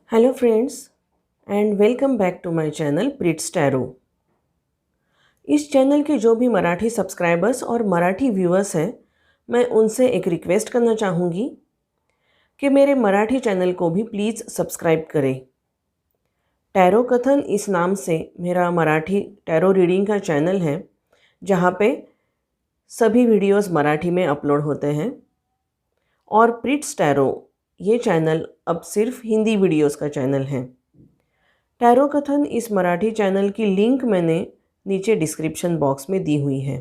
Hello friends and welcome back to my channel Prits tarot. इस channel के जो भी मराठी सब्सक्राइबर्स और मराठी व्यूअर्स हैं, मैं उनसे एक रिक्वेस्ट करना चाहूँगी कि मेरे मराठी चैनल को भी प्लीज़ सब्सक्राइब करें। टैरो कथन इस नाम से मेरा मराठी टैरो रीडिंग का चैनल है, जहाँ पे सभी वीडियोस मराठी में अपलोड होते हैं। और प्रिट्स टैरो ये चैनल अब सिर्फ हिंदी वीडियोस का चैनल है। टैरो कथन इस मराठी चैनल की लिंक मैंने नीचे डिस्क्रिप्शन बॉक्स में दी हुई है।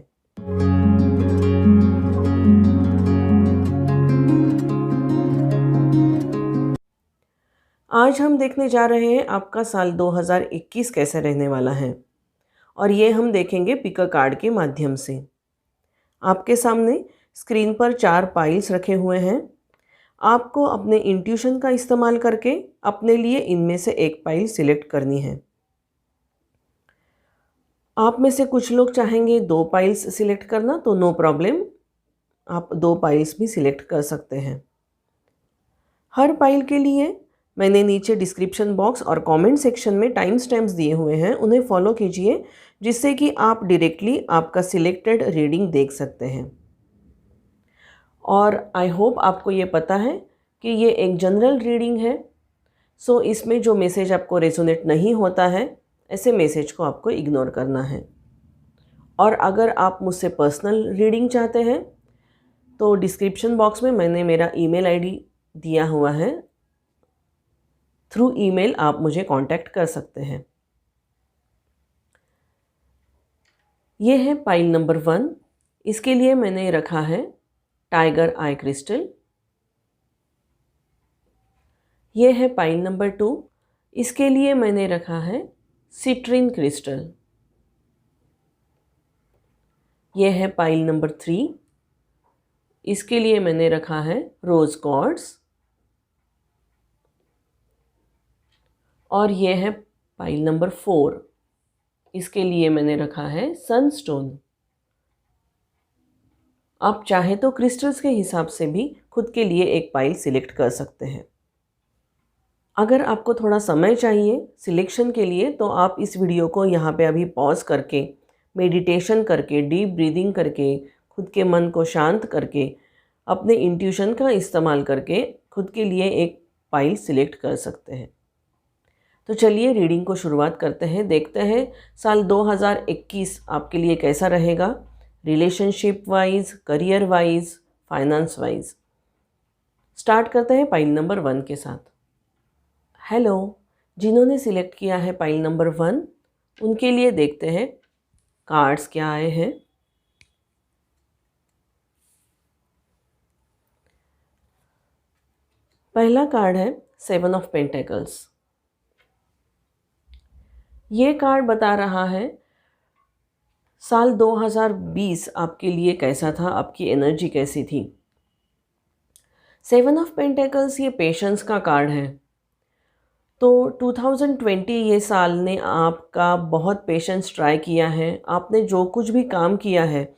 आज हम देखने जा रहे हैं आपका साल 2021 कैसे रहने वाला है, और ये हम देखेंगे पिक कार्ड के माध्यम से। आपके सामने स्क्रीन पर 4 पाइल्स रखे हुए हैं। आपको अपने इंट्यूशन का इस्तेमाल करके अपने लिए इनमें से एक पाइल सिलेक्ट करनी है। आप में से कुछ लोग चाहेंगे 2 पाइल्स सिलेक्ट करना, तो नो प्रॉब्लम, आप 2 पाइल्स भी सिलेक्ट कर सकते हैं। हर पाइल के लिए मैंने नीचे डिस्क्रिप्शन बॉक्स और कमेंट सेक्शन में टाइम स्टैम्प्स दिए हुए हैं, उन्हें फॉलो कीजिए, जिससे कि आप डायरेक्टली आपका सिलेक्टेड रीडिंग देख सकते हैं। और आई होप आपको ये पता है कि ये एक जनरल रीडिंग है, सो इसमें जो मैसेज आपको रेजोनेट नहीं होता है, ऐसे मैसेज को आपको इग्नोर करना है। और अगर आप मुझसे पर्सनल रीडिंग चाहते हैं तो डिस्क्रिप्शन बॉक्स में मैंने मेरा ईमेल आईडी दिया हुआ है, थ्रू ईमेल आप मुझे कांटेक्ट कर सकते हैं। ये है पाइल नंबर 1। इसके लिए मैंने रखा है टाइगर आई क्रिस्टल। ये है पाइल नंबर 2। इसके लिए मैंने रखा है सिट्रिन क्रिस्टल। ये है पाइल नंबर 3। इसके लिए मैंने रखा है रोज क्वार्ट्ज। और ये है पाइल नंबर 4। इसके लिए मैंने रखा है सनस्टोन। आप चाहे तो क्रिस्टल्स के हिसाब से भी खुद के लिए एक पाइल सिलेक्ट कर सकते हैं। अगर आपको थोड़ा समय चाहिए सिलेक्शन के लिए, तो आप इस वीडियो को यहाँ पे अभी पॉज करके, मेडिटेशन करके, डीप ब्रीदिंग करके, खुद के मन को शांत करके, अपने इंट्यूशन का इस्तेमाल करके खुद के लिए एक पाइल सिलेक्ट कर सकते हैं। तो चलिए रीडिंग को शुरुआत करते हैं। देखते हैं साल 2021 आपके लिए कैसा रहेगा, relationship wise, career wise, finance wise. Start करते हैं पाइल नंबर 1 के साथ। हेलो, जिन्होंने सिलेक्ट किया है पाइल नंबर 1, उनके लिए देखते हैं कार्ड्स क्या आए हैं। पहला कार्ड है 7 ऑफ पेंटेकल्स। ये कार्ड बता रहा है साल 2020 आपके लिए कैसा था, आपकी एनर्जी कैसी थी। 7 ऑफ पेंटेकल्स ये पेशेंस का कार्ड है। तो 2020 ये साल ने आपका बहुत पेशेंस ट्राई किया है। आपने जो कुछ भी काम किया है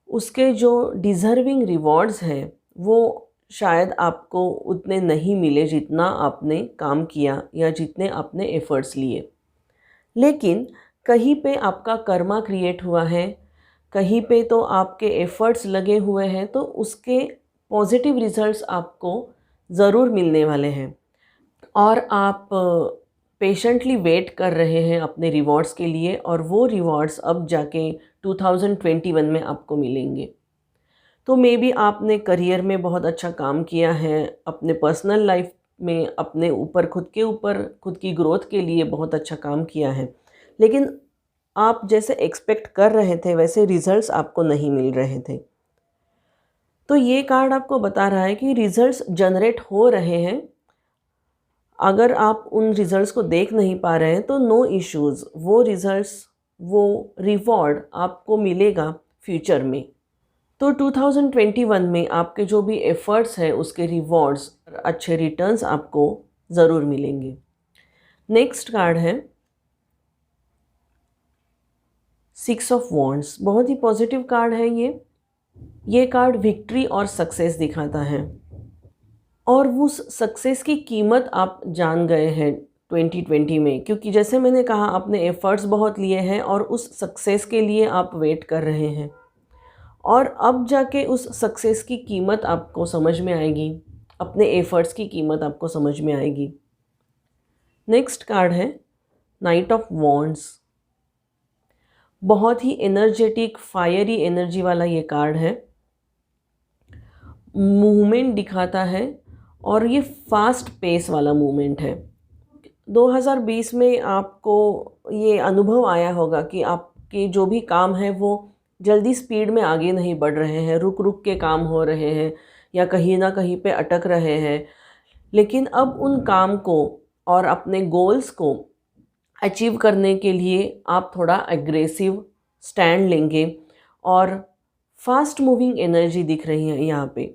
उसके जो डिज़र्विंग रिवॉर्ड्स हैं वो शायद आपको उतने नहीं मिले जितना आपने काम किया या जितने आपने एफ़र्ट्स लिए। लेकिन कहीं पे आपका कर्मा क्रिएट हुआ है, कहीं पे तो आपके एफ़र्ट्स लगे हुए हैं, तो उसके पॉजिटिव रिज़ल्ट्स आपको ज़रूर मिलने वाले हैं। और आप पेशेंटली वेट कर रहे हैं अपने रिवॉर्ड्स के लिए, और वो रिवॉर्ड्स अब जाके 2021 में आपको मिलेंगे। तो मे बी आपने करियर में बहुत अच्छा काम किया है, अपने पर्सनल लाइफ में अपने ऊपर, खुद के ऊपर, खुद की ग्रोथ के लिए बहुत अच्छा काम किया है, लेकिन आप जैसे एक्सपेक्ट कर रहे थे वैसे रिजल्ट्स आपको नहीं मिल रहे थे। तो ये कार्ड आपको बता रहा है कि रिजल्ट्स जनरेट हो रहे हैं। अगर आप उन रिज़ल्ट्स को देख नहीं पा रहे हैं तो नो इश्यूज़, वो रिज़ल्ट्स, वो रिवॉर्ड आपको मिलेगा फ्यूचर में। तो 2021 में आपके जो भी एफ़र्ट्स हैं उसके रिवॉर्ड्स, अच्छे रिटर्न्स आपको ज़रूर मिलेंगे। नेक्स्ट कार्ड है 6 ऑफ वॉन्ड्स। बहुत ही पॉजिटिव कार्ड है ये कार्ड विक्ट्री और सक्सेस दिखाता है। और उस सक्सेस की कीमत आप जान गए हैं 2020 में, क्योंकि जैसे मैंने कहा आपने एफ़र्ट्स बहुत लिए हैं और उस सक्सेस के लिए आप वेट कर रहे हैं और अब जाके उस सक्सेस की कीमत आपको समझ में आएगी, अपने एफ़र्ट्स की कीमत आपको समझ में आएगी। नेक्स्ट कार्ड है नाइट ऑफ वॉन्ड्स। बहुत ही एनर्जेटिक फायरी एनर्जी वाला ये कार्ड है, मूवमेंट दिखाता है और ये फास्ट पेस वाला मूवमेंट है। 2020 में आपको ये अनुभव आया होगा कि आपके जो भी काम है वो जल्दी स्पीड में आगे नहीं बढ़ रहे हैं, रुक रुक के काम हो रहे हैं या कहीं ना कहीं पे अटक रहे हैं। लेकिन अब उन काम को और अपने गोल्स को अचीव करने के लिए आप थोड़ा एग्रेसिव स्टैंड लेंगे और फास्ट मूविंग एनर्जी दिख रही है यहाँ पे।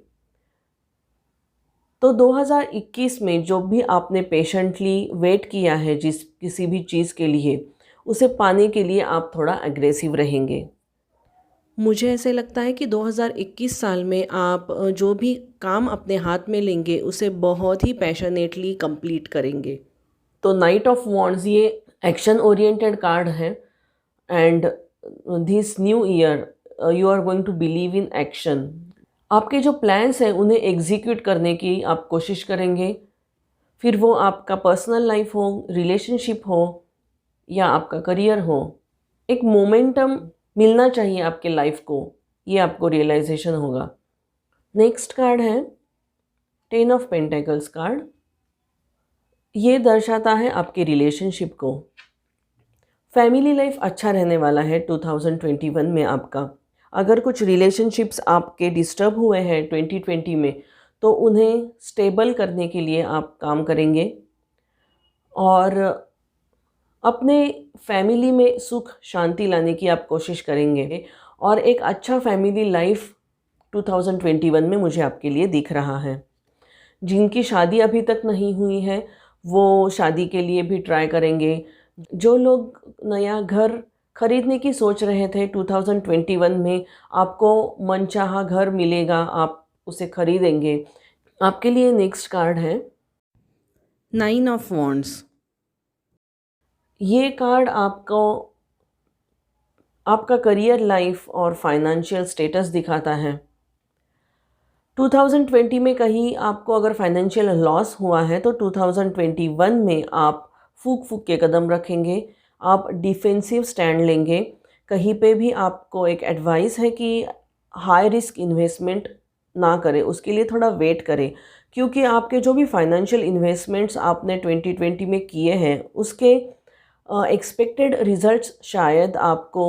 तो 2021 में जो भी आपने पेशेंटली वेट किया है जिस किसी भी चीज़ के लिए, उसे पाने के लिए आप थोड़ा एग्रेसिव रहेंगे। मुझे ऐसे लगता है कि 2021 साल में आप जो भी काम अपने हाथ में लेंगे उसे बहुत ही पैशनेटली कंप्लीट करेंगे। तो नाइट ऑफ वॉन्ड्स ये एक्शन ओरिएंटेड कार्ड है and this new year you are going to believe in action. आपके जो प्लान्स हैं उन्हें एग्जीक्यूट करने की आप कोशिश करेंगे, फिर वो आपका पर्सनल लाइफ हो, रिलेशनशिप हो या आपका करियर हो। एक मोमेंटम मिलना चाहिए आपके लाइफ को, ये आपको रियलाइजेशन होगा। नेक्स्ट कार्ड है 10 ऑफ पेंटेकल्स कार्ड। ये दर्शाता है आपके रिलेशनशिप को। फैमिली लाइफ अच्छा रहने वाला है 2021 में आपका। अगर कुछ रिलेशनशिप्स आपके डिस्टर्ब हुए हैं 2020 में तो उन्हें स्टेबल करने के लिए आप काम करेंगे और अपने फैमिली में सुख शांति लाने की आप कोशिश करेंगे और एक अच्छा फैमिली लाइफ 2021 में मुझे आपके लिए दिख रहा है। जिनकी शादी अभी तक नहीं हुई है वो शादी के लिए भी ट्राई करेंगे। जो लोग नया घर खरीदने की सोच रहे थे 2021 में, आपको मनचाहा घर मिलेगा, आप उसे खरीदेंगे। आपके लिए नेक्स्ट कार्ड है 9 ऑफ वॉन्ड्स। ये कार्ड आपको आपका करियर लाइफ और फाइनेंशियल स्टेटस दिखाता है। 2020 में कहीं आपको अगर फाइनेंशियल लॉस हुआ है तो 2021 में आप फूक फूक के कदम रखेंगे, आप डिफेंसिव स्टैंड लेंगे। कहीं पे भी आपको एक एडवाइस है कि हाई रिस्क इन्वेस्टमेंट ना करें, उसके लिए थोड़ा वेट करें, क्योंकि आपके जो भी फाइनेंशियल इन्वेस्टमेंट्स आपने 2020 में किए हैं उसके एक्सपेक्टेड रिजल्ट्स शायद आपको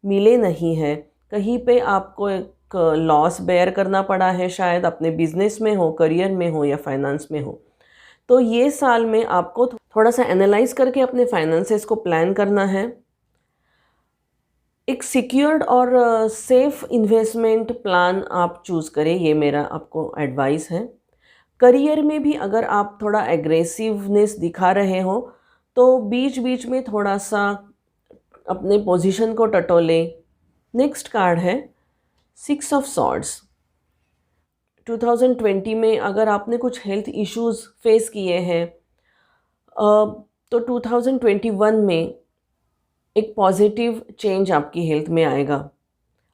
मिले नहीं हैं। कहीं पे आपको एक लॉस बेयर करना पड़ा है, शायद अपने बिजनेस में हो, करियर में हो या फाइनेंस में हो। तो ये साल में आपको थोड़ा सा एनालाइज करके अपने फाइनेंसेस को प्लान करना है। एक सिक्योर्ड और सेफ इन्वेस्टमेंट प्लान आप चूज़ करें, ये मेरा आपको एडवाइस है। करियर में भी अगर आप थोड़ा एग्रेसिवनेस दिखा रहे हो तो बीच बीच में थोड़ा सा अपने पोजीशन को टटोलें। नेक्स्ट कार्ड है 6 ऑफ सॉर्ड्स। 2020 में अगर आपने कुछ हेल्थ इश्यूज़ फेस किए हैं तो 2021 में एक पॉजिटिव चेंज आपकी हेल्थ में आएगा।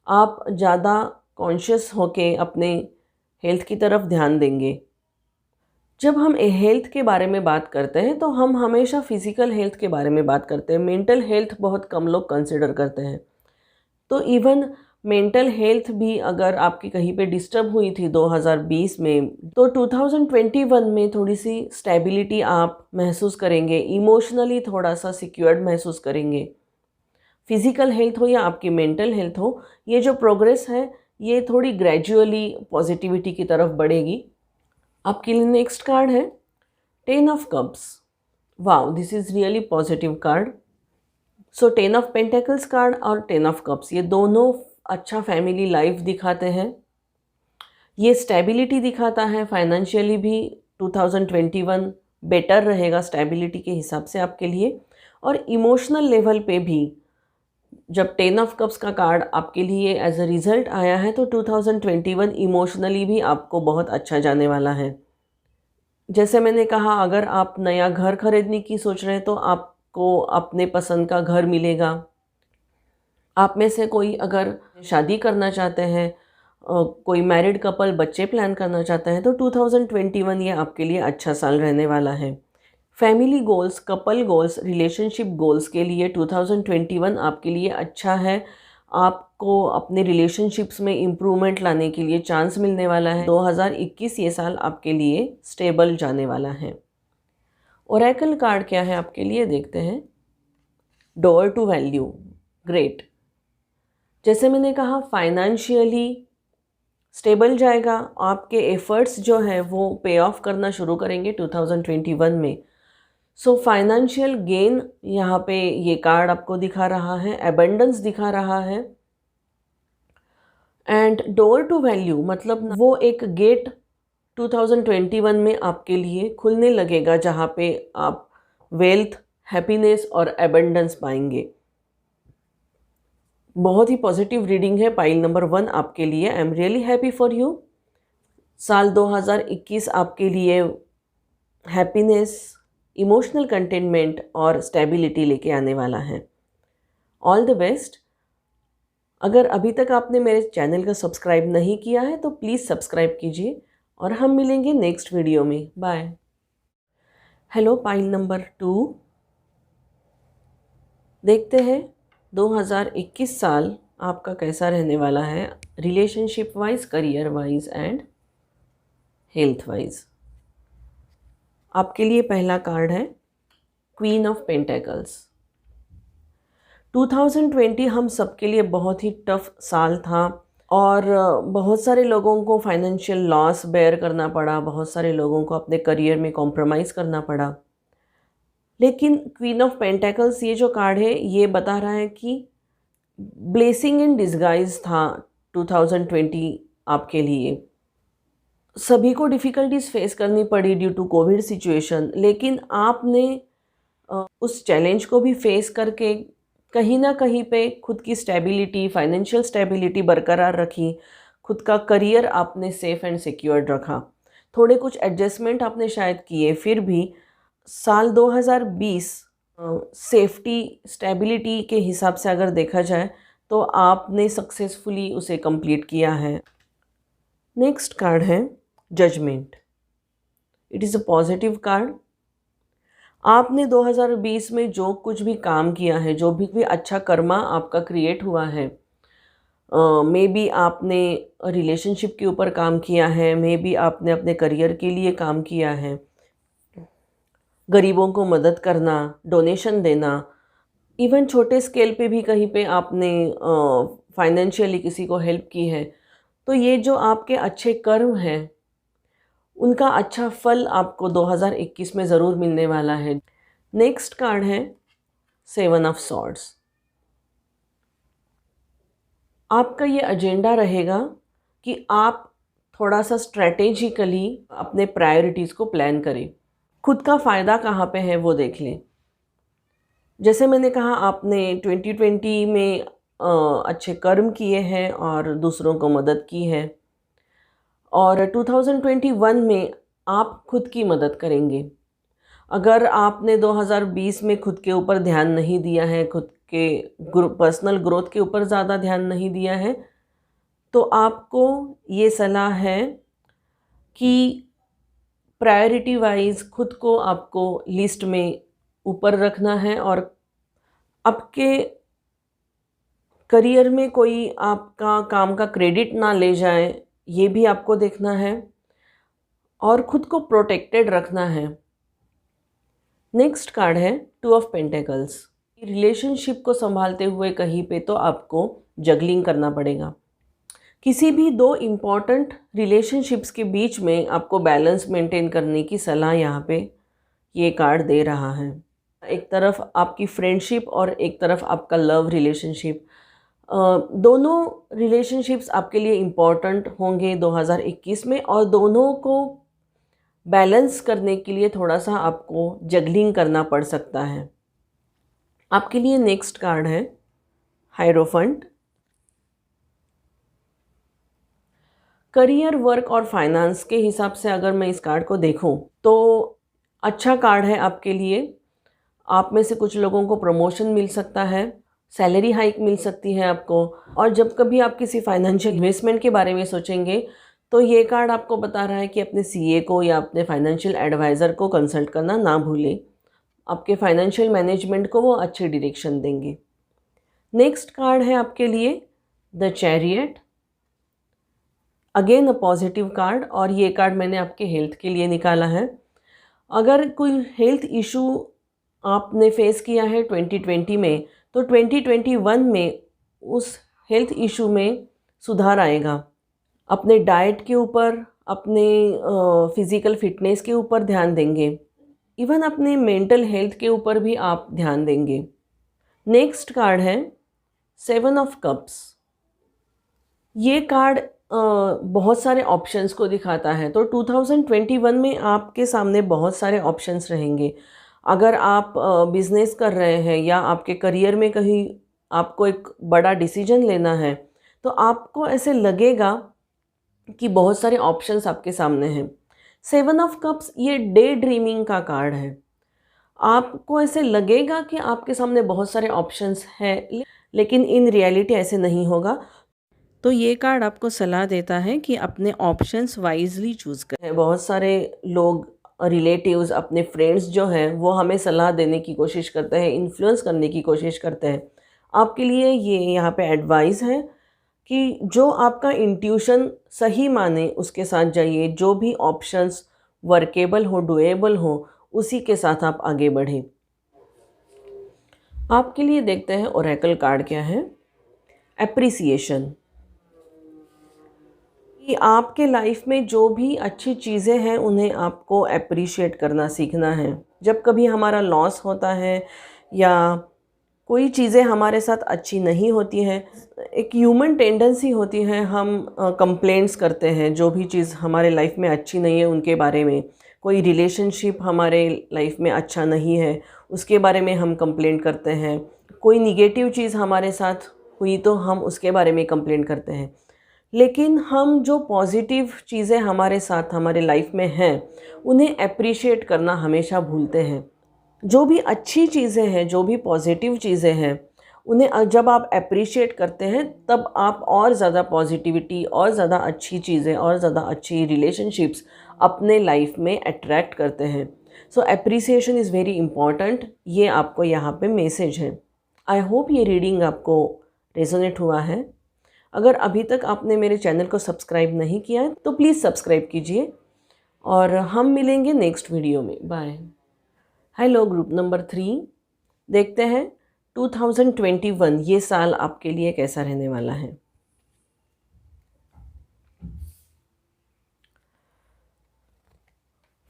आप ज़्यादा कॉन्शियस होके अपने हेल्थ की तरफ ध्यान देंगे। जब हम हेल्थ के बारे में बात करते हैं तो हम हमेशा फिज़िकल हेल्थ के बारे में बात करते हैं, मेंटल हेल्थ बहुत कम लोग कंसिडर करते हैं। तो इवन मेंटल हेल्थ भी अगर आपकी कहीं पे डिस्टर्ब हुई थी 2020 में तो 2021 में थोड़ी सी स्टेबिलिटी आप महसूस करेंगे, इमोशनली थोड़ा सा सिक्योर्ड महसूस करेंगे। फिज़िकल हेल्थ हो या आपकी मेंटल हेल्थ हो, ये जो प्रोग्रेस है ये थोड़ी ग्रेजुअली पॉजिटिविटी की तरफ बढ़ेगी। आपके लिए नेक्स्ट कार्ड है 10 of cups. Wow, this is really positive card. So 10 of pentacles card और 10 ऑफ कप्स ये दोनों अच्छा फैमिली लाइफ दिखाते हैं। ये स्टेबिलिटी दिखाता है, फाइनेंशियली भी 2021 बेटर रहेगा स्टेबिलिटी के हिसाब से आपके लिए। और इमोशनल लेवल पे भी जब 10 ऑफ कप्स का कार्ड आपके लिए एज अ रिज़ल्ट आया है तो 2021 इमोशनली भी आपको बहुत अच्छा जाने वाला है। जैसे मैंने कहा, अगर आप नया घर खरीदने की सोच रहे हैं तो आपको अपने पसंद का घर मिलेगा। आप में से कोई अगर शादी करना चाहते हैं, कोई मैरिड कपल बच्चे प्लान करना चाहते हैं, तो 2021 ये आपके लिए अच्छा साल रहने वाला है। Family goals, couple goals, relationship goals के लिए 2021 आपके लिए अच्छा है। आपको अपने रिलेशनशिप्स में इम्प्रूवमेंट लाने के लिए चांस मिलने वाला है। 2021 ये साल आपके लिए स्टेबल जाने वाला है। ओरेकल कार्ड क्या है आपके लिए, देखते हैं। Door to value, great. जैसे मैंने कहा, फाइनेंशियली स्टेबल जाएगा। आपके एफर्ट्स जो हैं वो पे ऑफ करना शुरू करेंगे 2021 में। सो फाइनेंशियल गेन यहाँ पे ये कार्ड आपको दिखा रहा है, एबंडेंस दिखा रहा है। एंड डोर टू वैल्यू मतलब वो एक गेट 2021 में आपके लिए खुलने लगेगा जहाँ पे आप वेल्थ, हैप्पीनेस और एबंडेंस पाएंगे। बहुत ही पॉजिटिव रीडिंग है पाइल नंबर 1 आपके लिए। I am really happy for you. साल 2021 आपके लिए हैप्पीनेस, इमोशनल कंटेनमेंट और स्टेबिलिटी लेके आने वाला है। All the best. अगर अभी तक आपने मेरे चैनल को सब्सक्राइब नहीं किया है तो प्लीज़ सब्सक्राइब कीजिए और हम मिलेंगे नेक्स्ट वीडियो में। बाय। हेलो पाइल नंबर 2, देखते हैं 2021 साल आपका कैसा रहने वाला है, relationship wise, career wise and health wise. आपके लिए पहला कार्ड है क्वीन ऑफ पेंटेकल्स। 2020 हम सबके लिए बहुत ही टफ साल था और बहुत सारे लोगों को फाइनेंशियल लॉस बेयर करना पड़ा, बहुत सारे लोगों को अपने करियर में कॉम्प्रोमाइज़ करना पड़ा। लेकिन क्वीन ऑफ पेंटेकल्स ये जो कार्ड है ये बता रहा है कि ब्लेसिंग इन डिस्गाइज था 2020 आपके लिए। सभी को डिफ़िकल्टीज फेस करनी पड़ी ड्यू टू कोविड सिचुएशन, लेकिन आपने उस चैलेंज को भी फेस करके कहीं ना कहीं पे खुद की स्टेबिलिटी, फाइनेंशियल स्टेबिलिटी बरकरार रखी। खुद का करियर आपने सेफ एंड सिक्योर्ड रखा। थोड़े कुछ एडजस्टमेंट आपने शायद किए, फिर भी साल 2020 सेफ्टी, स्टेबिलिटी के हिसाब से अगर देखा जाए तो आपने सक्सेसफुली उसे कंप्लीट किया है। नेक्स्ट कार्ड है judgement. It is a positive card. आपने 2020 में जो कुछ भी काम किया है, जो भी अच्छा कर्मा आपका क्रिएट हुआ है, मे बी आपने रिलेशनशिप के ऊपर काम किया है, मे बी आपने अपने करियर के लिए काम किया है, गरीबों को मदद करना, डोनेशन देना, इवन छोटे स्केल पे भी कहीं पे आपने फाइनेंशियली किसी को हेल्प की है। तो ये जो आपके अच्छे कर्म हैं उनका अच्छा फल आपको 2021 में ज़रूर मिलने वाला है। नेक्स्ट कार्ड है 7 ऑफ सॉर्ड्स। आपका ये एजेंडा रहेगा कि आप थोड़ा सा स्ट्रैटेजिकली अपने प्रायोरिटीज़ को प्लान करें। खुद का फ़ायदा कहाँ पे है वो देख लें। जैसे मैंने कहा, आपने 2020 में अच्छे कर्म किए हैं और दूसरों को मदद की है, और 2021 में आप खुद की मदद करेंगे। अगर आपने 2020 में खुद के ऊपर ध्यान नहीं दिया है, खुद के पर्सनल ग्रोथ के ऊपर ज़्यादा ध्यान नहीं दिया है, तो आपको ये सलाह है कि प्रायोरिटी वाइज खुद को आपको लिस्ट में ऊपर रखना है और आपके करियर में कोई आपका काम का क्रेडिट ना ले जाए, ये भी आपको देखना है और ख़ुद को प्रोटेक्टेड रखना है। नेक्स्ट कार्ड है 2 ऑफ पेंटेकल्स। रिलेशनशिप को संभालते हुए कहीं पे तो आपको जगलिंग करना पड़ेगा। किसी भी दो इम्पॉर्टेंट रिलेशनशिप्स के बीच में आपको बैलेंस मेंटेन करने की सलाह यहाँ पे ये कार्ड दे रहा है। एक तरफ आपकी फ्रेंडशिप और एक तरफ आपका लव रिलेशनशिप, दोनों रिलेशनशिप्स आपके लिए इम्पॉर्टेंट होंगे 2021 में, और दोनों को बैलेंस करने के लिए थोड़ा सा आपको जगलिंग करना पड़ सकता है। आपके लिए नेक्स्ट कार्ड है हायरोफंट। करियर, वर्क और फाइनेंस के हिसाब से अगर मैं इस कार्ड को देखूं तो अच्छा कार्ड है आपके लिए। आप में से कुछ लोगों को प्रमोशन मिल सकता है, सैलरी हाइक मिल सकती है आपको। और जब कभी आप किसी फाइनेंशियल इन्वेस्टमेंट के बारे में सोचेंगे तो ये कार्ड आपको बता रहा है कि अपने सीए को या अपने फाइनेंशियल एडवाइज़र को कंसल्ट करना ना भूलें। आपके फाइनेंशियल मैनेजमेंट को वो अच्छी डायरेक्शन देंगे। नेक्स्ट कार्ड है आपके लिए the chariot, again a positive card, और ये कार्ड मैंने आपके हेल्थ के लिए निकाला है। अगर कोई हेल्थ इशू आपने फेस किया है 2020 में तो 2021 में उस हेल्थ इशू में सुधार आएगा। अपने डाइट के ऊपर, अपने फिज़िकल फिटनेस के ऊपर ध्यान देंगे, इवन अपने मेंटल हेल्थ के ऊपर भी आप ध्यान देंगे। नेक्स्ट कार्ड है 7 ऑफ कप्स। ये कार्ड बहुत सारे ऑप्शंस को दिखाता है। तो 2021 में आपके सामने बहुत सारे ऑप्शंस रहेंगे। अगर आप बिज़नेस कर रहे हैं या आपके करियर में कहीं आपको एक बड़ा डिसीजन लेना है तो आपको ऐसे लगेगा कि बहुत सारे ऑप्शंस आपके सामने हैं। 7 ऑफ कप्स ये डे ड्रीमिंग का कार्ड है। आपको ऐसे लगेगा कि आपके सामने बहुत सारे ऑप्शंस हैं, लेकिन इन रियलिटी ऐसे नहीं होगा। तो ये कार्ड आपको सलाह देता है कि अपने ऑप्शंस वाइजली चूज़ करें। बहुत सारे लोग, रिलेटिव्स, अपने फ्रेंड्स जो हैं वो हमें सलाह देने की कोशिश करते हैं, इन्फ्लुएंस करने की कोशिश करते हैं। आपके लिए ये यहाँ पे एडवाइस है कि जो आपका इंट्यूशन सही माने उसके साथ जाइए। जो भी ऑप्शंस वर्केबल हो, डुएबल हो, उसी के साथ आप आगे बढ़ें। आपके लिए देखते हैं ओरेकल कार्ड क्या है। एप्रिसिएशन, कि आपके लाइफ में जो भी अच्छी चीज़ें हैं उन्हें आपको अप्रिशिएट करना सीखना है। जब कभी हमारा लॉस होता है या कोई चीज़ें हमारे साथ अच्छी नहीं होती हैं, एक ह्यूमन टेंडेंसी होती है, हम कंप्लेंट्स करते हैं जो भी चीज़ हमारे लाइफ में अच्छी नहीं है उनके बारे में। कोई रिलेशनशिप हमारे लाइफ में अच्छा नहीं है उसके बारे में हम कंप्लेंट करते हैं। कोई निगेटिव चीज़ हमारे साथ हुई तो हम उसके बारे में कंप्लेंट करते हैं। लेकिन हम जो पॉजिटिव चीज़ें हमारे साथ हमारे लाइफ में हैं उन्हें अप्रिशिएट करना हमेशा भूलते हैं। जो भी अच्छी चीज़ें हैं, जो भी पॉजिटिव चीज़ें हैं, उन्हें जब आप अप्रिशिएट करते हैं तब आप और ज़्यादा पॉजिटिविटी, और ज़्यादा अच्छी चीज़ें, और ज़्यादा अच्छी रिलेशनशिप्स अपने लाइफ में अट्रैक्ट करते हैं। सो अप्रिसिएशन इज़ वेरी इम्पॉर्टेंट। ये आपको यहाँ पे मैसेज है। आई होप ये रीडिंग आपको रेजोनेट हुआ है। अगर अभी तक आपने मेरे चैनल को सब्सक्राइब नहीं किया है तो प्लीज़ सब्सक्राइब कीजिए और हम मिलेंगे नेक्स्ट वीडियो में। बाय। हेलो ग्रुप नंबर 3, देखते हैं 2021 ये साल आपके लिए कैसा रहने वाला है।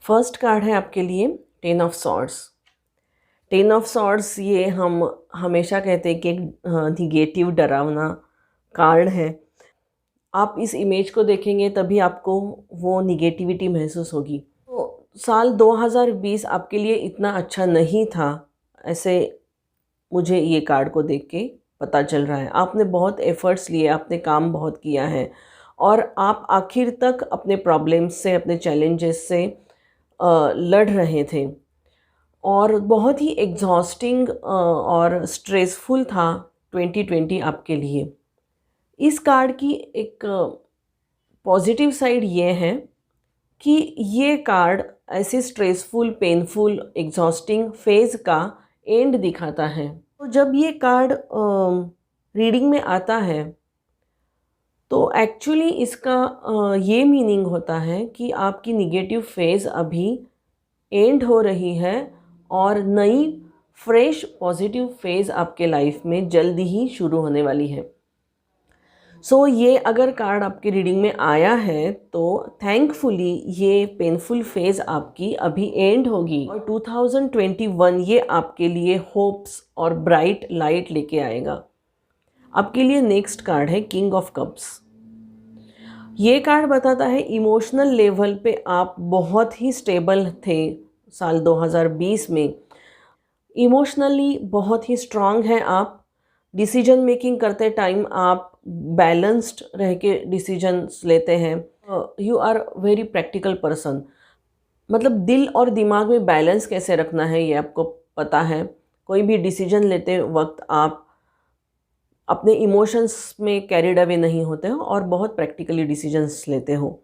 फर्स्ट कार्ड है आपके लिए 10 ऑफ सॉर्ड्स। 10 ऑफ सॉर्ड्स ये हम हमेशा कहते हैं कि एक निगेटिव, डरावना कार्ड है। आप इस इमेज को देखेंगे तभी आपको वो निगेटिविटी महसूस होगी। तो साल 2020 आपके लिए इतना अच्छा नहीं था, ऐसे मुझे ये कार्ड को देख के पता चल रहा है। आपने बहुत एफ़र्ट्स लिए, आपने काम बहुत किया है और आप आखिर तक अपने प्रॉब्लम्स से, अपने चैलेंजेस से लड़ रहे थे और बहुत ही एग्जॉस्टिंग और स्ट्रेसफुल था 2020 आपके लिए। इस कार्ड की एक पॉजिटिव साइड ये है कि ये कार्ड ऐसे स्ट्रेसफुल, पेनफुल, एग्जॉस्टिंग फेज़ का एंड दिखाता है। तो जब ये कार्ड रीडिंग में आता है तो एक्चुअली इसका ये मीनिंग होता है कि आपकी निगेटिव फेज़ अभी एंड हो रही है और नई फ्रेश पॉजिटिव फेज़ आपके लाइफ में जल्दी ही शुरू होने वाली है। सो ये अगर कार्ड आपकी रीडिंग में आया है तो थैंकफुली ये पेनफुल फेज़ आपकी अभी एंड होगी और 2021 ये आपके लिए होप्स और ब्राइट लाइट लेके आएगा। आपके लिए नेक्स्ट कार्ड है किंग ऑफ कप्स। ये कार्ड बताता है इमोशनल लेवल पे आप बहुत ही स्टेबल थे साल 2020 में। इमोशनली बहुत ही स्ट्रांग हैं आप। डिसीजन मेकिंग करते टाइम आप बैलेंस्ड रह के डिसीजंस लेते हैं। You are very practical person, मतलब दिल और दिमाग में बैलेंस कैसे रखना है ये आपको पता है। कोई भी डिसीजन लेते वक्त आप अपने इमोशंस में कैरिड अवे नहीं होते हो और बहुत प्रैक्टिकली डिसीजंस लेते हो।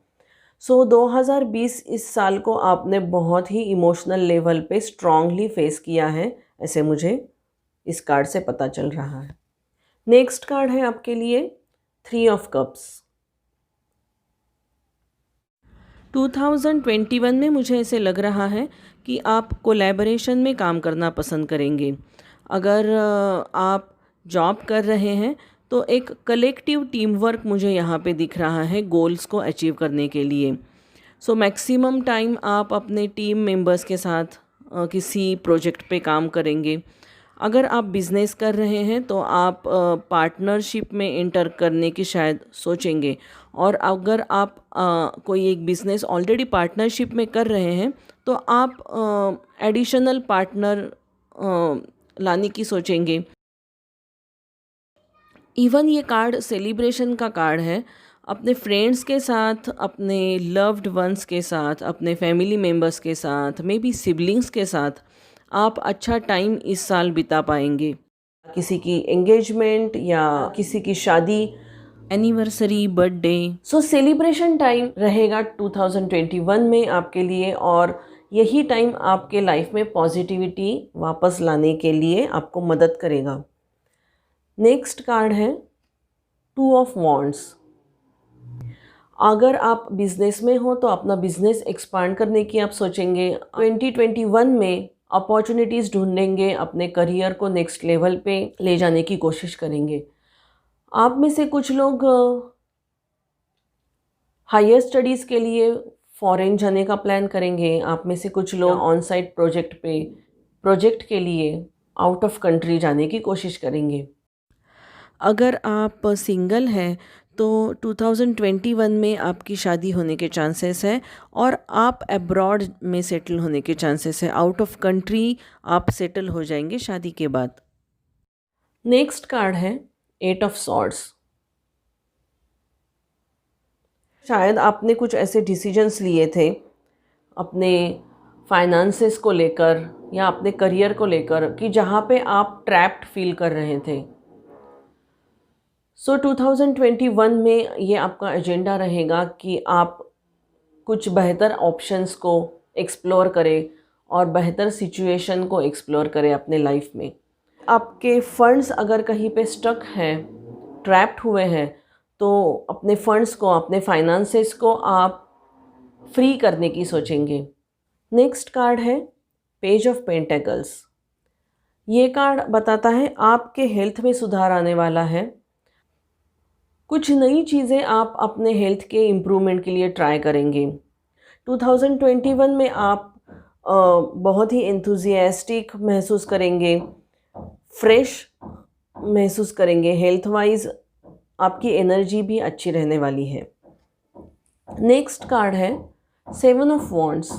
सो 2020 इस साल को आपने बहुत ही इमोशनल लेवल पे स्ट्रांगली फेस किया है, ऐसे मुझे इस कार्ड से पता चल रहा है। नेक्स्ट कार्ड है आपके लिए 3 ऑफ कप्स। 2021 में मुझे ऐसे लग रहा है कि आप कोलैबोरेशन में काम करना पसंद करेंगे। अगर आप जॉब कर रहे हैं तो एक कलेक्टिव टीम वर्क मुझे यहाँ पे दिख रहा है गोल्स को अचीव करने के लिए। सो मैक्सिमम टाइम आप अपने टीम मेंबर्स के साथ किसी प्रोजेक्ट पे काम करेंगे। अगर आप बिज़नेस कर रहे हैं तो आप पार्टनरशिप में एंटर करने की शायद सोचेंगे, और अगर आप कोई एक बिज़नेस ऑलरेडी पार्टनरशिप में कर रहे हैं तो आप एडिशनल पार्टनर लाने की सोचेंगे। इवन ये कार्ड सेलिब्रेशन का कार्ड है। अपने फ्रेंड्स के साथ, अपने लव्ड वंस के साथ, अपने फैमिली मेम्बर्स के साथ, मे बी सिबलिंग्स के साथ आप अच्छा टाइम इस साल बिता पाएंगे। किसी की एंगेजमेंट या किसी की शादी, एनिवर्सरी, बर्थडे, सो सेलिब्रेशन टाइम रहेगा 2021 में आपके लिए, और यही टाइम आपके लाइफ में पॉजिटिविटी वापस लाने के लिए आपको मदद करेगा। नेक्स्ट कार्ड है 2 ऑफ वॉन्ड्स। अगर आप बिजनेस में हो तो अपना बिजनेस एक्सपांड करने की आप सोचेंगे। 2021 में अपॉर्चुनिटीज़ ढूंढेंगे, अपने करियर को नेक्स्ट लेवल पे ले जाने की कोशिश करेंगे। आप में से कुछ लोग हायर स्टडीज़ के लिए फॉरेन जाने का प्लान करेंगे। आप में से कुछ लोग ऑन साइट प्रोजेक्ट के लिए आउट ऑफ कंट्री जाने की कोशिश करेंगे। अगर आप सिंगल हैं तो 2021 में आपकी शादी होने के चांसेस है, और आप अब्रॉड में सेटल होने के चांसेस है। आउट ऑफ कंट्री आप सेटल हो जाएंगे शादी के बाद। नेक्स्ट कार्ड है 8 ऑफ सॉर्ड्स। शायद आपने कुछ ऐसे डिसीजंस लिए थे अपने फाइनेंसेस को लेकर या अपने करियर को लेकर कि जहाँ पे आप ट्रैप्ड फील कर रहे थे। सो 2021 में ये आपका एजेंडा रहेगा कि आप कुछ बेहतर ऑप्शंस को एक्सप्लोर करें और बेहतर सिचुएशन को एक्सप्लोर करें अपने लाइफ में। आपके फंड्स अगर कहीं पे स्टक हैं, ट्रैप्ड हुए हैं, तो अपने फंड्स को, अपने फाइनेंसेस को आप फ्री करने की सोचेंगे। नेक्स्ट कार्ड है पेज ऑफ पेंटेकल्स। ये कार्ड बताता है आपके हेल्थ में सुधार आने वाला है। कुछ नई चीज़ें आप अपने हेल्थ के इम्प्रूवमेंट के लिए ट्राई करेंगे। 2021 में आप बहुत ही एंथुजियास्टिक महसूस करेंगे, फ्रेश महसूस करेंगे। हेल्थ वाइज आपकी एनर्जी भी अच्छी रहने वाली है। नेक्स्ट कार्ड है 7 ऑफ वॉन्ड्स।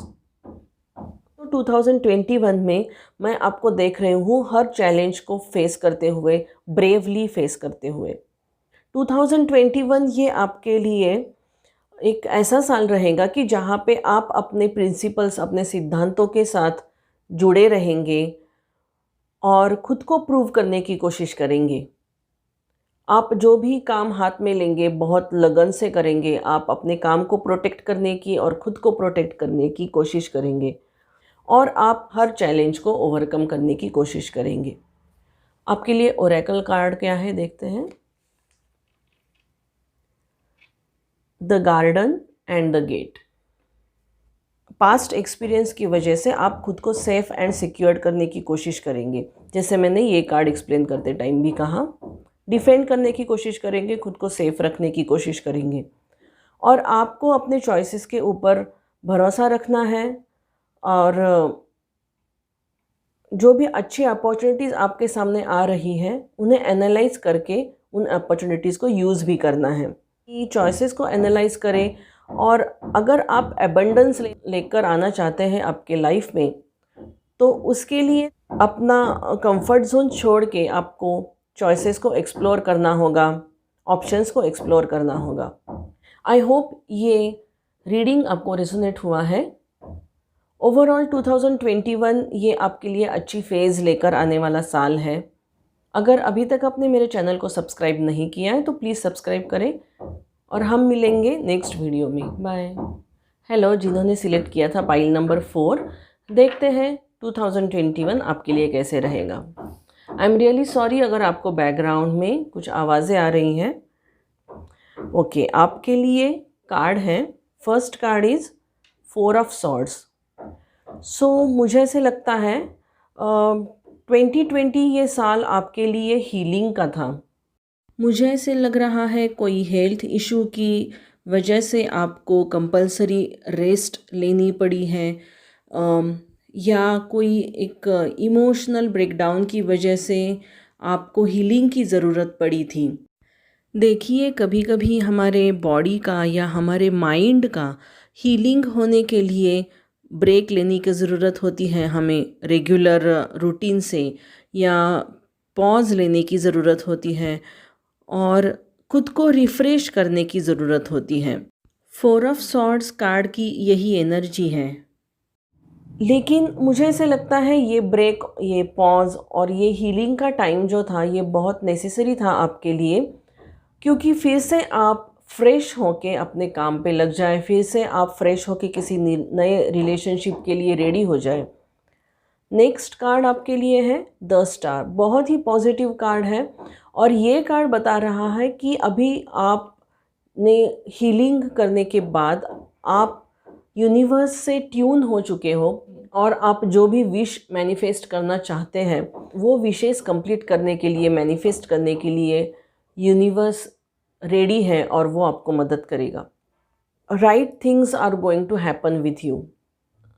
तो 2021 में मैं आपको देख रही हूँ हर चैलेंज को फेस करते हुए, ब्रेवली फेस करते हुए। 2021 ये आपके लिए एक ऐसा साल रहेगा कि जहाँ पे आप अपने प्रिंसिपल्स, अपने सिद्धांतों के साथ जुड़े रहेंगे और ख़ुद को प्रूव करने की कोशिश करेंगे। आप जो भी काम हाथ में लेंगे बहुत लगन से करेंगे। आप अपने काम को प्रोटेक्ट करने की और ख़ुद को प्रोटेक्ट करने की कोशिश करेंगे, और आप हर चैलेंज को ओवरकम करने की कोशिश करेंगे। आपके लिए ओरेकल कार्ड क्या है देखते हैं। The garden and the gate. Past experience की वजह से आप खुद को सेफ़ एंड सिक्योर्ड करने की कोशिश करेंगे। जैसे मैंने ये कार्ड एक्सप्लेन करते टाइम भी कहा, डिफेंड करने की कोशिश करेंगे, खुद को सेफ़ रखने की कोशिश करेंगे, और आपको अपने चॉइसेस के ऊपर भरोसा रखना है, और जो भी अच्छी अपॉर्चुनिटीज़ आपके सामने आ रही हैं उन्हें एनालाइज करके उन अपॉर्चुनिटीज़ को यूज़ भी करना है। चॉइसेस को एनालाइज करें, और अगर आप एबंडेंस लेकर आना चाहते हैं आपके लाइफ में तो उसके लिए अपना कंफर्ट जोन छोड़ के आपको चॉइसेस को एक्सप्लोर करना होगा, ऑप्शंस को एक्सप्लोर करना होगा। आई होप ये रीडिंग आपको रेजोनेट हुआ है। ओवरऑल 2021 ये आपके लिए अच्छी फेज़ लेकर आने वाला साल है। अगर अभी तक आपने मेरे चैनल को सब्सक्राइब नहीं किया है तो प्लीज़ सब्सक्राइब करें और हम मिलेंगे नेक्स्ट वीडियो में। बाय। हेलो, जिन्होंने सिलेक्ट किया था पाइल नंबर 4, देखते हैं 2021 आपके लिए कैसे रहेगा। आई एम रियली सॉरी अगर आपको बैकग्राउंड में कुछ आवाज़ें आ रही हैं। ओके, आपके लिए कार्ड है। First card is 4 of swords. So मुझे ऐसे लगता है 2020 ये साल आपके लिए हीलिंग का था। मुझे ऐसे लग रहा है कोई हेल्थ इशू की वजह से आपको कंपलसरी रेस्ट लेनी पड़ी है, या कोई एक इमोशनल ब्रेकडाउन की वजह से आपको हीलिंग की ज़रूरत पड़ी थी। देखिए, कभी कभी हमारे बॉडी का या हमारे माइंड का हीलिंग होने के लिए ब्रेक लेने की ज़रूरत होती है। हमें रेगुलर रूटीन से या पॉज लेने की ज़रूरत होती है और खुद को रिफ़्रेश करने की ज़रूरत होती है। 4 ऑफ सॉर्ड्स कार्ड की यही एनर्जी है। लेकिन मुझे ऐसे लगता है ये ब्रेक, ये पॉज और ये हीलिंग का टाइम जो था ये बहुत नेसेसरी था आपके लिए, क्योंकि फिर से आप फ्रेश होके अपने काम पे लग जाए, फिर से आप फ्रेश होके किसी नए रिलेशनशिप के लिए रेडी हो जाए। नेक्स्ट कार्ड आपके लिए है द स्टार। बहुत ही पॉजिटिव कार्ड है और ये कार्ड बता रहा है कि अभी आपने हीलिंग करने के बाद आप यूनिवर्स से ट्यून हो चुके हो और आप जो भी विश मैनिफेस्ट करना चाहते हैं वो विशेस कंप्लीट करने के लिए, मैनिफेस्ट करने के लिए यूनिवर्स रेडी है और वो आपको मदद करेगा। Right things are going to happen with you.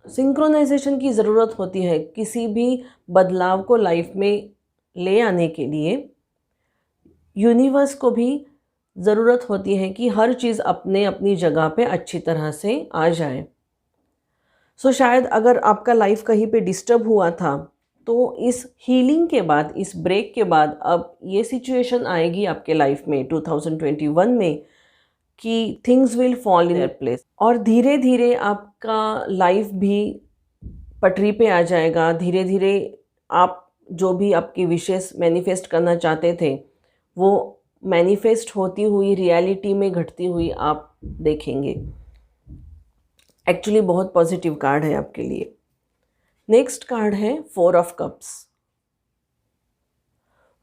Synchronisation की ज़रूरत होती है किसी भी बदलाव को लाइफ में ले आने के लिए। यूनिवर्स को भी ज़रूरत होती है कि हर चीज़ अपने अपनी जगह पे अच्छी तरह से आ जाए। सो शायद अगर आपका लाइफ कहीं पे डिस्टर्ब हुआ था तो इस हीलिंग के बाद, इस ब्रेक के बाद अब ये सिचुएशन आएगी आपके लाइफ में 2021 में कि things will fall in their place और धीरे धीरे आपका लाइफ भी पटरी पे आ जाएगा। धीरे धीरे आप जो भी आपकी विशेस मैनिफेस्ट करना चाहते थे वो मैनिफेस्ट होती हुई रियलिटी में घटती हुई आप देखेंगे। एक्चुअली बहुत पॉजिटिव कार्ड है आपके लिए। नेक्स्ट कार्ड है 4 ऑफ कप्स।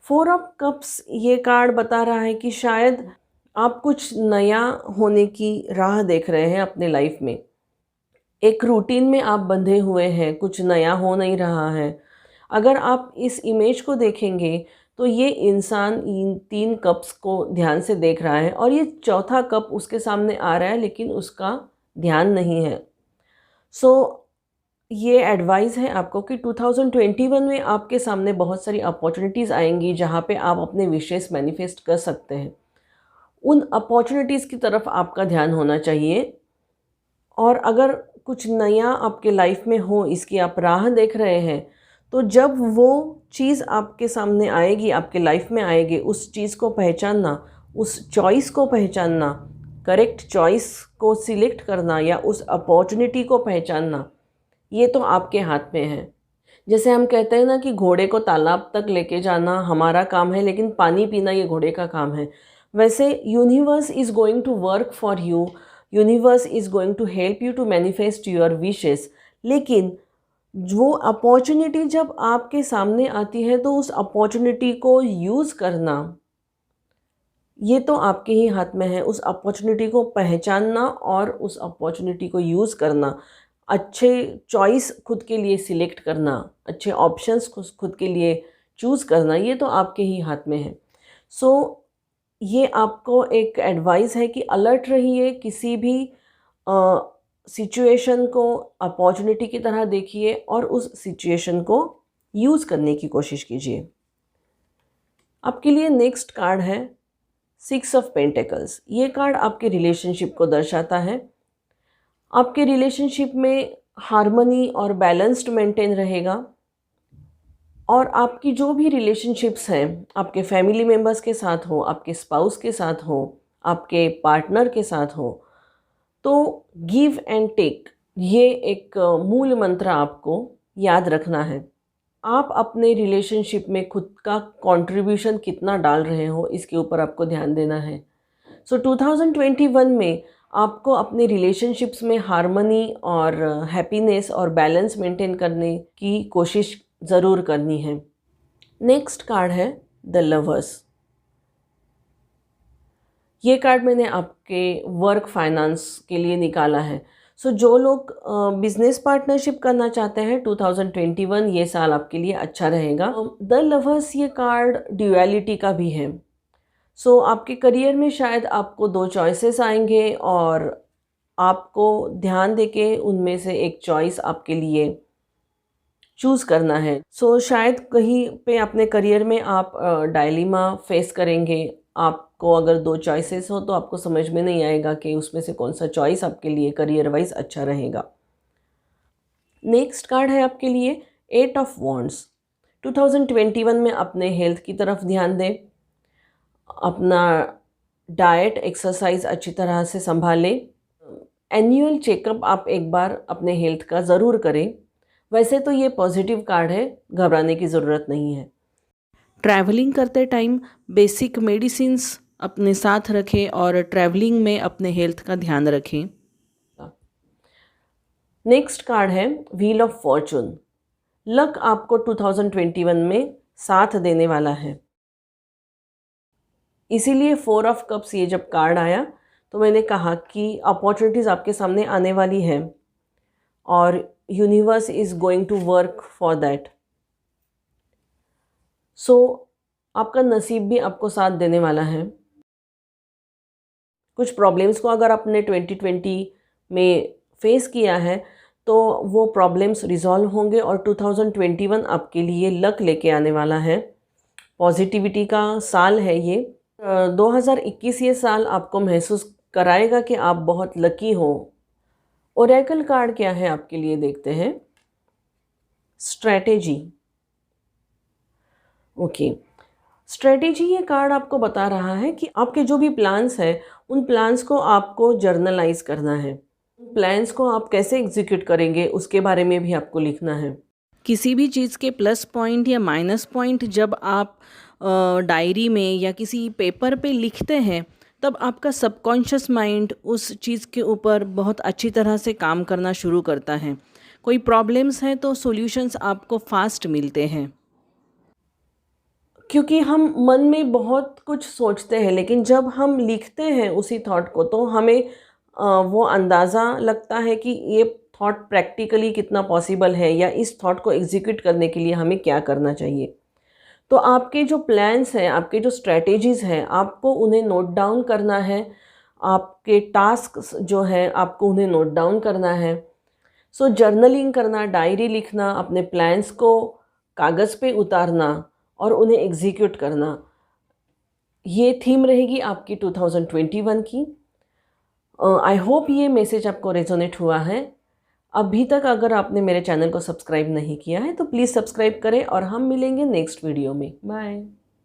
4 ऑफ कप्स ये कार्ड बता रहा है कि शायद आप कुछ नया होने की राह देख रहे हैं अपने लाइफ में। एक रूटीन में आप बंधे हुए हैं, कुछ नया हो नहीं रहा है। अगर आप इस इमेज को देखेंगे तो ये इंसान इन 3 कप्स को ध्यान से देख रहा है और ये चौथा कप उसके सामने आ रहा है लेकिन उसका ध्यान नहीं है। सो ये एडवाइस है आपको कि 2021 में आपके सामने बहुत सारी अपॉर्चुनिटीज़ आएंगी जहाँ पे आप अपने विशेस मैनिफेस्ट कर सकते हैं। उन अपॉर्चुनिटीज़ की तरफ आपका ध्यान होना चाहिए और अगर कुछ नया आपके लाइफ में हो, इसकी आप राह देख रहे हैं, तो जब वो चीज़ आपके सामने आएगी, आपके लाइफ में आएगी, उस चीज़ को पहचानना, उस चॉइस को पहचानना, करेक्ट चॉइस को सिलेक्ट करना या उस अपॉर्चुनिटी को पहचानना, ये तो आपके हाथ में है। जैसे हम कहते हैं ना कि घोड़े को तालाब तक लेके जाना हमारा काम है लेकिन पानी पीना ये घोड़े का काम है। वैसे universe is going to work for you, universe is going to help you to manifest your wishes. लेकिन वो अपॉर्चुनिटी जब आपके सामने आती है तो उस अपॉर्चुनिटी को यूज़ करना ये तो आपके ही हाथ में है। उस अपॉर्चुनिटी को पहचानना और उस अपॉर्चुनिटी को यूज़ करना, अच्छे चॉइस खुद के लिए सिलेक्ट करना, अच्छे ऑप्शंस खुद के लिए चूज़ करना, ये तो आपके ही हाथ में है। सो ये आपको एक एडवाइस है कि अलर्ट रहिए, किसी भी सिचुएशन को अपॉर्चुनिटी की तरह देखिए और उस सिचुएशन को यूज़ करने की कोशिश कीजिए। आपके लिए नेक्स्ट कार्ड है 6 ऑफ पेंटिकल्स। ये कार्ड आपके रिलेशनशिप को दर्शाता है। आपके रिलेशनशिप में हार्मनी और बैलेंस्ड मेंटेन रहेगा और आपकी जो भी रिलेशनशिप्स हैं, आपके फैमिली मेम्बर्स के साथ हो, आपके स्पाउस के साथ हो, आपके पार्टनर के साथ हो, तो गिव एंड टेक ये एक मूल मंत्र आपको याद रखना है। आप अपने रिलेशनशिप में खुद का कंट्रीब्यूशन कितना डाल रहे हो, इसके ऊपर आपको ध्यान देना है। सो 2021 में आपको अपने रिलेशनशिप्स में हार्मनी और हैप्पीनेस और बैलेंस मेंटेन करने की कोशिश ज़रूर करनी है। नेक्स्ट कार्ड है द लवर्स। ये कार्ड मैंने आपके वर्क फाइनेंस के लिए निकाला है। सो जो लोग बिजनेस पार्टनरशिप करना चाहते हैं, 2021 ये साल आपके लिए अच्छा रहेगा। द लवर्स ये कार्ड ड्यूअलिटी का भी है। सो आपके करियर में शायद आपको दो चॉइसेस आएंगे और आपको ध्यान देके उनमें से एक चॉइस आपके लिए चूज़ करना है। सो शायद कहीं पे अपने करियर में आप डायलेमा फेस करेंगे। आपको अगर दो चॉइसेस हो तो आपको समझ में नहीं आएगा कि उसमें से कौन सा चॉइस आपके लिए करियर वाइज अच्छा रहेगा। नेक्स्ट कार्ड है आपके लिए 8 ऑफ वॉन्ड्स। 2021 में अपने हेल्थ की तरफ ध्यान दें, अपना डाइट एक्सरसाइज अच्छी तरह से संभालें। एनुअल चेकअप आप एक बार अपने हेल्थ का ज़रूर करें। वैसे तो ये पॉजिटिव कार्ड है, घबराने की ज़रूरत नहीं है। ट्रैवलिंग करते टाइम बेसिक मेडिसिन्स अपने साथ रखें और ट्रैवलिंग में अपने हेल्थ का ध्यान रखें। नेक्स्ट कार्ड है व्हील ऑफ फॉर्चून। लक आपको 2021 में साथ देने वाला है, इसीलिए 4 ऑफ कप्स ये जब कार्ड आया तो मैंने कहा कि अपॉर्चुनिटीज़ आपके सामने आने वाली है और universe is going to work for that. So आपका नसीब भी आपको साथ देने वाला है। कुछ प्रॉब्लम्स को अगर आपने 2020 में फेस किया है तो वो प्रॉब्लम्स रिजॉल्व होंगे और 2021 आपके लिए लक लेके आने वाला है। पॉजिटिविटी का साल है ये। 2021 ये साल आपको महसूस कराएगा कि आप बहुत लकी हो। ओरेकल कार्ड क्या है आपके लिए देखते हैं। स्ट्रैटेजी। ओके, स्ट्रैटेजी ये कार्ड आपको बता रहा है कि आपके जो भी प्लान्स हैं उन प्लान्स को आपको जर्नलाइज करना है। प्लान्स को आप कैसे एग्जीक्यूट करेंगे उसके बारे में भी आपको लिखना है। किसी भी चीज़ के प्लस पॉइंट या माइनस पॉइंट जब आप डायरी में या किसी पेपर पे लिखते हैं तब आपका सबकॉन्शियस माइंड उस चीज़ के ऊपर बहुत अच्छी तरह से काम करना शुरू करता है। कोई प्रॉब्लम्स हैं तो सॉल्यूशंस आपको फास्ट मिलते हैं, क्योंकि हम मन में बहुत कुछ सोचते हैं लेकिन जब हम लिखते हैं उसी थॉट को तो हमें वो अंदाज़ा लगता है कि ये थॉट प्रैक्टिकली कितना पॉसिबल है या इस थॉट को एग्जीक्यूट करने के लिए हमें क्या करना चाहिए। तो आपके जो प्लान्स हैं, आपके जो स्ट्रैटेजीज़ हैं, आपको उन्हें नोट डाउन करना है। आपके टास्क जो हैं आपको उन्हें नोट डाउन करना है। सो जर्नलिंग करना, डायरी लिखना, अपने प्लान्स को कागज़ पे उतारना और उन्हें एग्जीक्यूट करना, ये थीम रहेगी आपकी 2021 की। आई होप ये मैसेज आपको रेजोनेट हुआ है। अभी तक अगर आपने मेरे चैनल को सब्सक्राइब नहीं किया है तो प्लीज़ सब्सक्राइब करें और हम मिलेंगे नेक्स्ट वीडियो में। बाय।